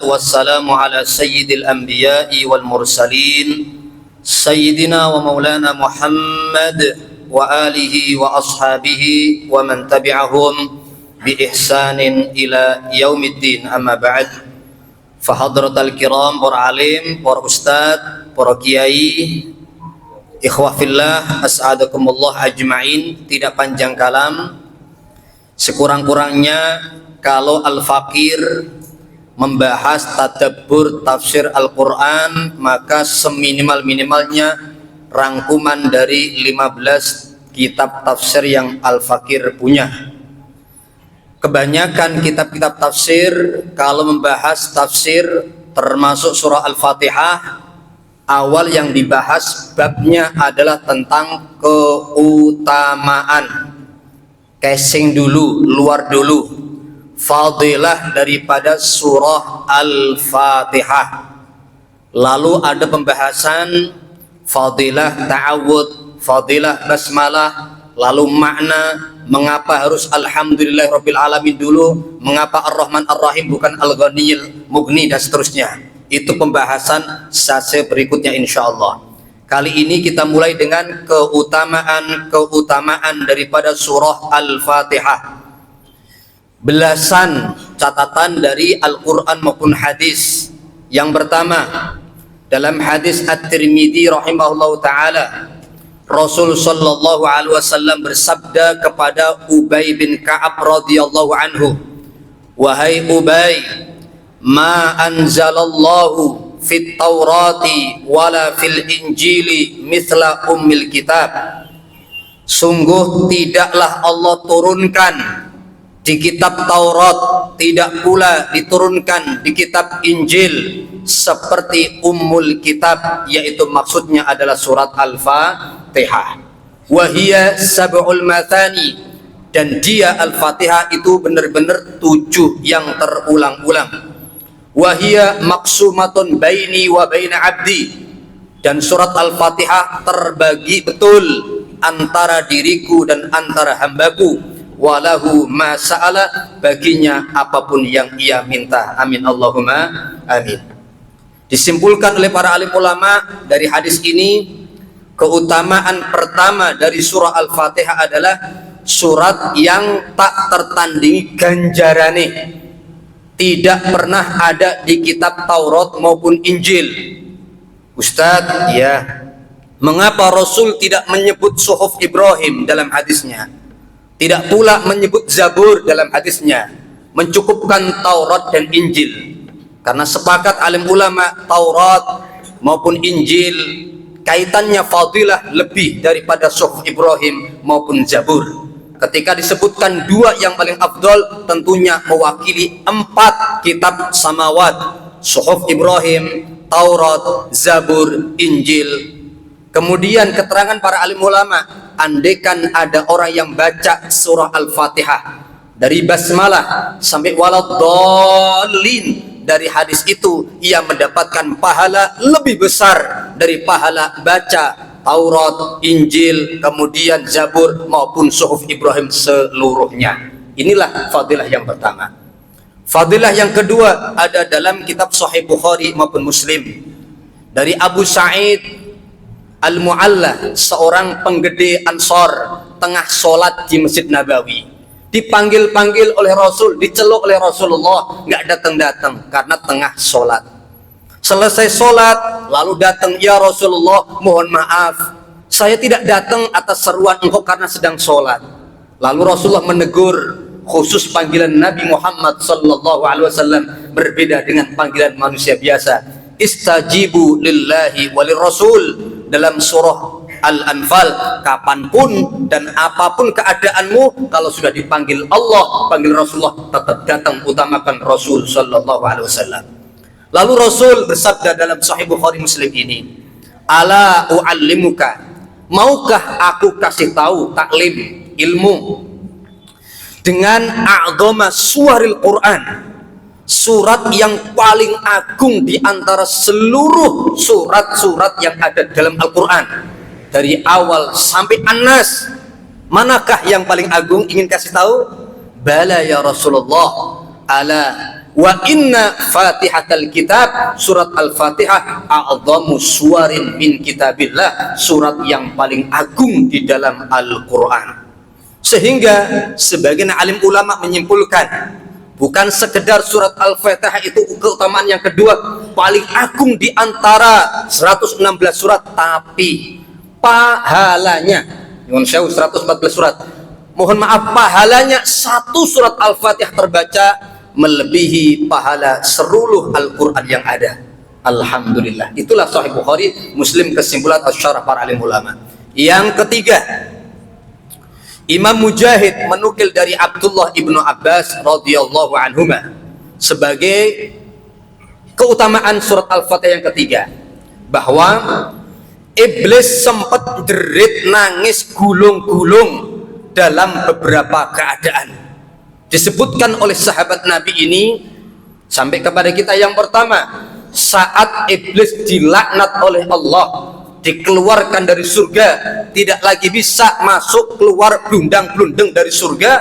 والسلام على سيد الأنبياء والمرسلين سيدنا ومولانا محمد وآله وأصحابه ومن تبعهم بإحسان إلى يوم الدين. أما بعد فحضرة الكرام para alim, para ustadz, para kiai, ikhwah fillah, as'adakumullah ajma'in. Tidak panjang kalam, sekurang-kurangnya kalau Al-Fakir membahas tadabbur tafsir Al-Quran, maka seminimal-minimalnya rangkuman dari 15 kitab tafsir yang Al-Fakir punya. Kebanyakan kitab-kitab tafsir kalau membahas tafsir termasuk surah Al-Fatihah, awal yang dibahas babnya adalah tentang keutamaan. Casing dulu, luar dulu fadilah daripada surah Al-Fatihah. Lalu ada pembahasan fadilah ta'awud, fadilah basmalah, lalu makna mengapa harus alhamdulillahirabbil alamin dulu, mengapa ar-Rahman ar-Rahim bukan al-Ghaniyil Mughni, dan seterusnya. Itu pembahasan sase berikutnya insyaallah. Kali ini kita mulai dengan keutamaan daripada surah Al-Fatihah. Belasan catatan dari Al-Quran maupun hadis. Yang pertama, dalam hadis At-Tirmidzi rahimahullah ta'ala, Rasul sallallahu alaihi wasallam bersabda kepada Ubay bin Ka'ab radhiyallahu anhu, "Wahai Ubay, ma anzalallahu fit Taurati wala fil Injili mithla ummil kitab." Sungguh tidaklah Allah turunkan di kitab Taurat, tidak pula diturunkan di kitab Injil seperti ummul kitab, yaitu maksudnya adalah surat Al-Fatihah. Wahia sab'ul mathani, dan dia Al-Fatihah itu benar-benar 7 yang terulang-ulang. Wahia maksumatun baini wa baina abdi, dan surat Al-Fatihah terbagi betul antara diriku dan antara hambaku. Walahu ma sa'ala, baginya apapun yang ia minta. Amin Allahumma amin. Disimpulkan oleh para alim ulama dari hadis ini, keutamaan pertama dari surah Al-Fatihah adalah surat yang tak tertandingi ganjarane, tidak pernah ada di kitab Taurat maupun Injil. Ustadz, ya, mengapa Rasul tidak menyebut suhuf Ibrahim dalam hadisnya? Tidak pula menyebut Zabur dalam hadisnya, mencukupkan Taurat dan Injil. Karena sepakat alim ulama, Taurat maupun Injil kaitannya fadilah lebih daripada suhuf Ibrahim maupun Zabur. Ketika disebutkan 2 yang paling afdol, tentunya mewakili 4 kitab samawat: suhuf Ibrahim, Taurat, Zabur, Injil. Kemudian keterangan para alim ulama, andaikan ada orang yang baca surah Al-Fatihah dari basmalah sampai waladdallin, dari hadis itu ia mendapatkan pahala lebih besar dari pahala baca Taurat, Injil, kemudian Zabur maupun suhuf Ibrahim seluruhnya. Inilah fadilah yang pertama. Fadilah yang kedua ada dalam kitab Sahih Bukhari maupun Muslim, dari Abu Sa'id Al-Mu'alla, seorang penggede Ansor, tengah sholat di Masjid Nabawi. Dipanggil-panggil oleh Rasul, diceluk oleh Rasulullah, nggak datang-datang karena tengah sholat. Selesai sholat, lalu datang, "Ya Rasulullah, mohon maaf, saya tidak datang atas seruan engkau karena sedang sholat." Lalu Rasulullah menegur, khusus panggilan Nabi Muhammad sallallahu alaihi wasallam berbeda dengan panggilan manusia biasa. Istajibu lillahi walir rasul, dalam surah Al-Anfal, kapanpun dan apapun keadaanmu, kalau sudah dipanggil Allah, panggil Rasulullah, tetap datang, utamakan Rasul sallallahu alaihi wasallam. Lalu Rasul bersabda dalam Sahih Bukhari Muslim ini, "Ala u'allimuka, maukah aku kasih tahu, taklim, ilmu dengan a'dhama suwaril Quran, surat yang paling agung di antara seluruh surat-surat yang ada dalam Al-Quran, dari awal sampai An-Nas. Manakah yang paling agung? Ingin kasih tahu? Bala ya Rasulullah, ala Wa inna Fatihatal Kitab, surat Al-Fatihah, a'dhamu suwarin min kitabillah, surat yang paling agung di dalam Al-Qur'an. Sehingga sebagian alim ulama menyimpulkan, bukan sekedar surat Al-Fatihah itu keutamaan yang kedua paling agung di antara 116 surat, tapi pahalanya, nyuwun sewu 114 surat, mohon maaf, pahalanya satu surat Al-Fatihah terbaca melebihi pahala seluruh Al-Quran yang ada. Alhamdulillah. Itulah Sahih Bukhari, Muslim, kesimpulan asy-syarah para alim ulama. Yang ketiga, Imam Mujahid menukil dari Abdullah ibnu Abbas radhiyallahu anhuma sebagai keutamaan surat Al-Fatihah yang ketiga, bahwa iblis sempat jerit nangis gulung-gulung dalam beberapa keadaan. Disebutkan oleh sahabat Nabi ini sampai kepada kita. Yang pertama, saat iblis dilaknat oleh Allah, dikeluarkan dari surga, tidak lagi bisa masuk keluar blundang-blundeng dari surga,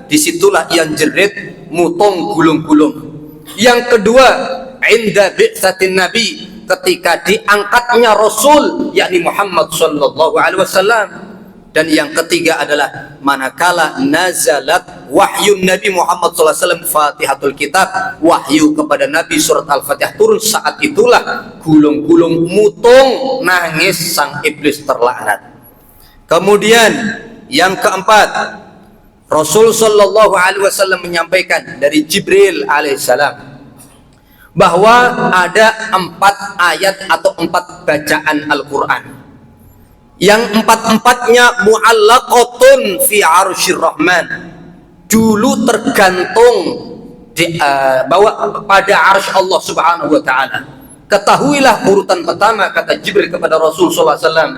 disitulah yang jerit mutong gulung-gulung. Yang kedua, inda bi'tsatin Nabi, ketika diangkatnya Rasul yakni Muhammad sallallahu alaihi wasallam. Dan yang ketiga adalah manakala nazalat wahyu Nabi Muhammad sallallahu alaihi wasallam, Fatihatul Kitab, wahyu kepada Nabi surat Al-Fatihah turun, saat itulah gulung-gulung mutung nangis sang iblis terlaknat. Kemudian yang keempat, Rasul sallallahu alaihi wasallam menyampaikan dari Jibril alaihissalam bahwa ada 4 ayat atau 4 bacaan Al-Quran yang 4-empatnya mu'allaqatun fi arsyir rahman, dulu tergantung di bahwa pada arsy Allah subhanahu wa ta'ala. Ketahuilah urutan pertama, kata Jibril kepada Rasul sallallahu alaihi wasallam,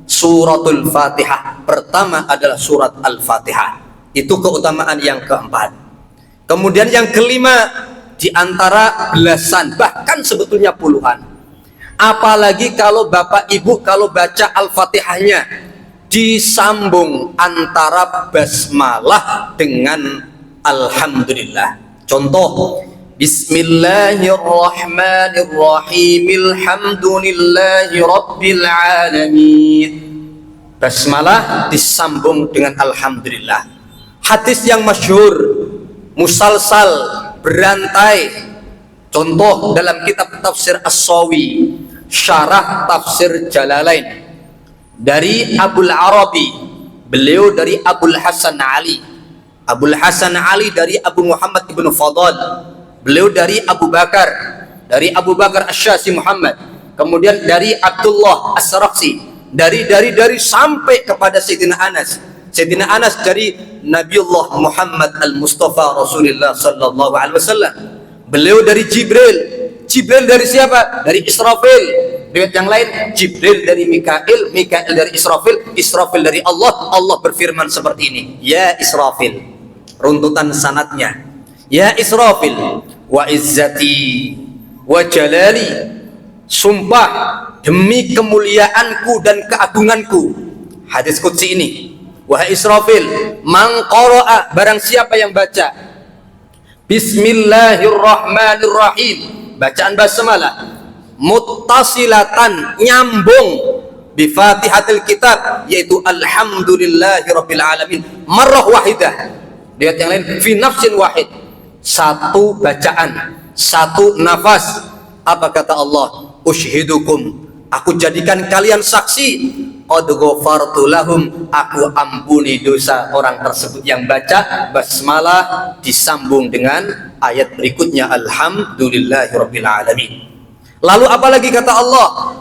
suratul Fatihah. Pertama adalah surat Al-Fatihah. Itu keutamaan yang keempat. Kemudian yang kelima, di antara belasan, bahkan sebetulnya puluhan. Apalagi kalau Bapak Ibu kalau baca Al-Fatihahnya disambung antara basmalah dengan alhamdulillah. Contoh, Bismillahirrahmanirrahim, alhamdulillahi rabbil alamin. Basmalah disambung dengan alhamdulillah. Hadis yang masyhur, musalsal, berantai. Contoh dalam kitab tafsir As-Sawi, syarah tafsir Jalalain, dari Abul Arabi, beliau dari Abul Hasan Ali, Abul Hasan Ali dari Abu Muhammad ibnu Fadl, beliau dari Abu Bakar Asy-Syasi Muhammad, kemudian dari Abdullah As-Sarakhsi, dari sampai kepada Sayyidina Anas dari Nabiullah Muhammad Al-Mustafa Rasulullah sallallahu alaihi wasallam. Beliau dari Jibril dari siapa? Dari Israfil. Riwayat yang lain, Jibril dari Mikail dari Israfil dari Allah. Allah berfirman seperti ini, ya Israfil, runtutan sanadnya, ya Israfil, wa izzati wa jalali, sumpah demi kemuliaanku dan keagunganku. Hadis qudsi ini, wahai Israfil, man qara'a, barang siapa yang baca Bismillahirrahmanirrahim, bacaan basmalah, muttasilatan, nyambung, bi Fatihatil Kitab, yaitu alhamdulillahirabbil alamin, marrah wahidah. Lihat yang lain, fi nafsin wahid, satu bacaan, satu nafas. Apa kata Allah? Ushidukum, aku jadikan kalian saksi, qad ghafartu lahum, aku ampuni dosa orang tersebut yang baca basmalah disambung dengan ayat berikutnya, alhamdulillahirabbil alamin. Lalu apalagi kata Allah?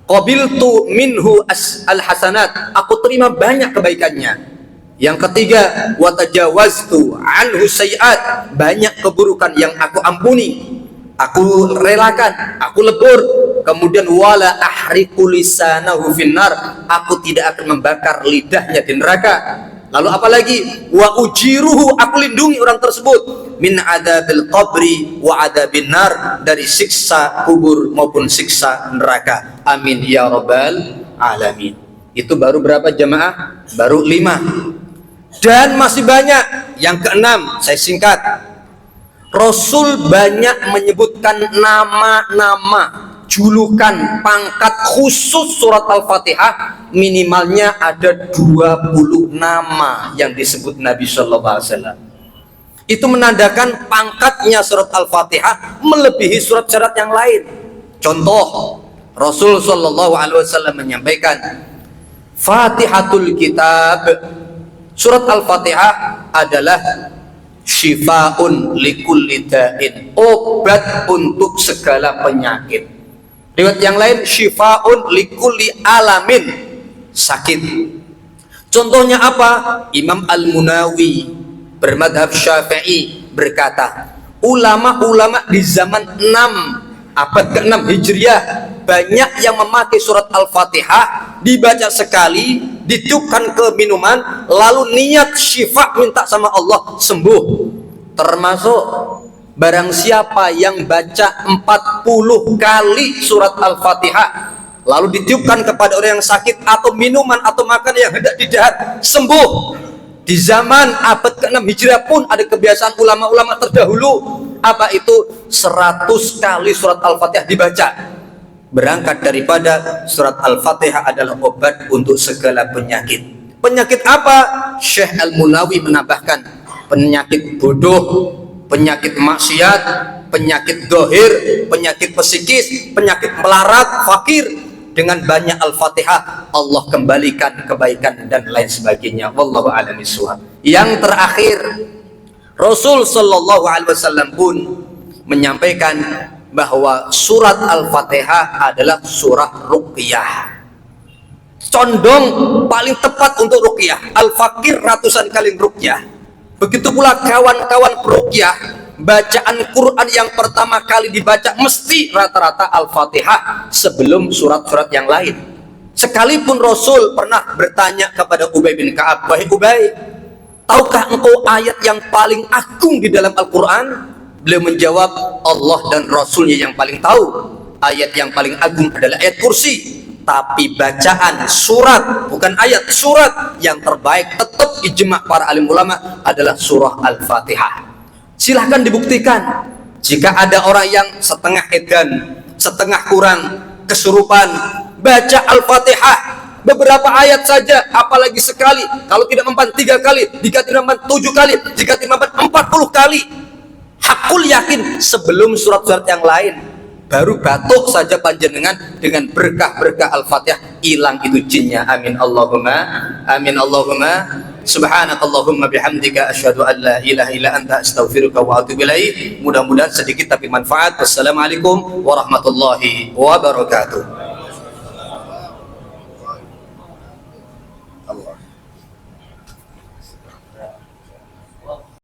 Qabiltu minhu al-hasanat, aku terima banyak kebaikannya. Yang ketiga, wa tajawaztu anhu sayiat, banyak keburukan yang aku ampuni, aku relakan, aku lebur. Kemudian wala ahriqu lisanahu finnar, aku tidak akan membakar lidahnya di neraka. Lalu apalagi? Wa ujiruhu, aku lindungi orang tersebut min adabil qabri wa adabin nar, dari siksa kubur maupun siksa neraka. Amin ya rabbal alamin. Itu baru berapa jemaah? Baru 5. Dan masih banyak. Yang keenam, saya singkat, Rasul banyak menyebutkan nama-nama, julukan, pangkat khusus surat Al-Fatihah. Minimalnya ada 20 nama yang disebut Nabi Sallallahu Alaihi Wasallam. Itu menandakan pangkatnya surat Al-Fatihah melebihi surat-surat yang lain. Contoh, Rasul Sallallahu Alaihi Wasallam menyampaikan, Fatihatul Kitab, surat Al-Fatihah adalah syifaun likulli da'in, obat untuk segala penyakit. Riwayat yang lain, syifaun likulli alamin, sakit. Contohnya apa? Imam Al-Munawi bermadhab Syafi'i berkata, ulama-ulama di zaman 6 abad ke-6 Hijriah banyak yang memakai surat Al-Fatihah, dibaca sekali, ditiupkan ke minuman, lalu niat syifa, minta sama Allah sembuh. Termasuk barang siapa yang baca 40 kali surat Al-Fatihah lalu ditiupkan kepada orang yang sakit atau minuman atau makanan yang hendak didahak, sembuh. Di zaman abad ke-6 Hijriah pun ada kebiasaan ulama-ulama terdahulu, apa itu? 100 kali surat Al-Fatihah dibaca. Berangkat daripada surat Al-Fatihah adalah obat untuk segala penyakit. Penyakit apa? Syekh Al-Munawi menambahkan, penyakit bodoh, penyakit maksiat, penyakit dohir, penyakit psikis, penyakit melarat, fakir. Dengan banyak Al-Fatihah Allah kembalikan kebaikan dan lain sebagainya. Wallahu a'lam bishawab. Yang terakhir, Rasul Sallallahu Alaihi Wasallam pun menyampaikan bahwa surat Al-Fatihah adalah surah ruqyah, condong paling tepat untuk ruqyah. Al-Fakir ratusan kali ruqyah. Begitu pula kawan-kawan ruqyah, bacaan Quran yang pertama kali dibaca mesti rata-rata Al-Fatihah sebelum surat-surat yang lain. Sekalipun Rasul pernah bertanya kepada Ubay bin Ka'ab, wahai Ubay, tahukah engkau ayat yang paling agung di dalam Al-Quran? Beliau menjawab, Allah dan Rasulnya yang paling tahu. Ayat yang paling agung adalah ayat kursi. Tapi bacaan surat, bukan ayat, surat yang terbaik tetap ijma' para alim ulama adalah surah Al-Fatihah. Silahkan dibuktikan. Jika ada orang yang setengah edan, setengah kurang, kesurupan, baca Al-Fatihah beberapa ayat saja, apalagi sekali, kalau tidak mempan 3 kali, jika tidak mempan 7 kali, jika tidak mempan 40 kali, hakul yakin sebelum surat-surat yang lain, baru batuk saja panjenengan dengan berkah-berkah Al-Fatihah, hilang itu jinnya. Amin Allahumma, amin Allahumma. Subhanakallahumma bihamdika asyhadu an la ilaha illa anta astaghfiruka wa atubu ilaik. Mudah-mudahan sedikit tapi manfaat. Wassalamualaikum warahmatullahi wabarakatuh.